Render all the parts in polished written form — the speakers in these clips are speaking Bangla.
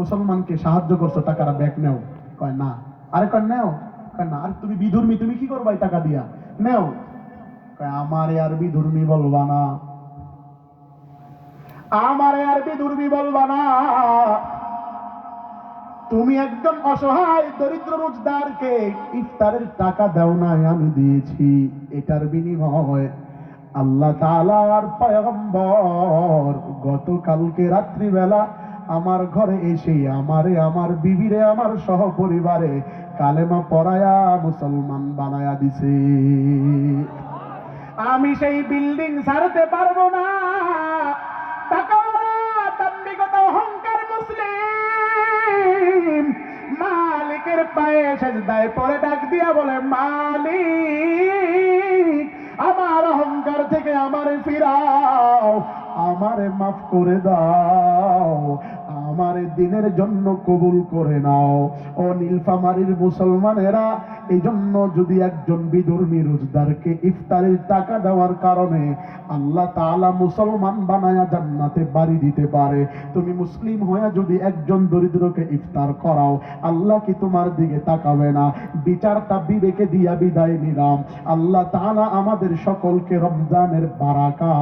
মুসলমানকে সাহায্য করছো, টাকাটা ব্যাক নেও। কয় না। আরে কয় নেও। কয় না। আর তুমি বিধর্মী, তুমি কি করবা এই টাকা দিয়া? নেও। কয় আমারে আর বিধর্মী বলবা না, আমারে আর বিধর্মী বলবা না। তুমি একজন অসহায় দরিদ্র রোজদারকে ইফতারের টাকা দাও নাই, আমি দিয়েছি। এটার বিনিময় আল্লাহ তাআলার পয়গম্বর গতকালকে রাত্রিবেলা আমার ঘরে এসে আমারে, আমার বিবিরে, আমার সহপরিবারে কালেমা পড়ায়া মুসলমান বানায়া দিছে। আমি সেই বিল্ডিং ছাড়তে পারবো না। টাকাওয়ালা দাম্ভিকত অহংকার মুসলিম মালিকের পায়ে সেজদায় পড়ে ডাক দিয়া বলে, মালিক আমার অহংকার থেকে আমারে ফিরাও, আমারে মাফ করে দাও, আমারে দিনের জন্য কবুল করে নাও। ও নীলফামারীর মুসলমানেরা, এই জন্য যদি একজন বিধর্মী রোজদারকে ইফতারের টাকা দেওয়ার কারণে আল্লাহ তাআলা মুসলমান বানায়া জান্নাতে বাড়ি দিতে পারে, তুমি মুসলিম হয়ে যদি একজন দরিদ্রকে ইফতার করাও, আল্লাহ কি তোমার দিকে তাকাবে না? বিচারটা বিবেকে দিয়া বিদায় নিলাম। আল্লাহ তাআলা আমাদের সকলকে রমজানের বারাকা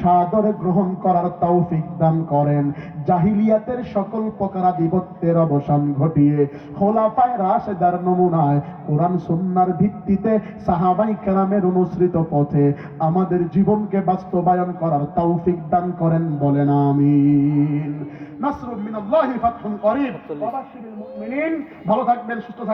সাদরে গ্রহণ করার তৌফিক দান করেন। জাহিলিয়াতের সকল প্রকারাধিপত্যের অবসান ঘটিয়ে খোলাফায়ে রাশেদার নমুনায় কোরআন সুন্নাহর ভিত্তিতে সাহাবায়ে কেরামের অনুসৃত পথে আমাদের জীবনকে বাস্তবায়ন করার তৌফিক দান করেন, বলেন আমিন। নাসরুম মিনাল্লাহি ফাতহুন করিব। ওয়া বাশশিরিল মুমিনিন। ভালো থাকবেন, সুস্থ থাকবেন।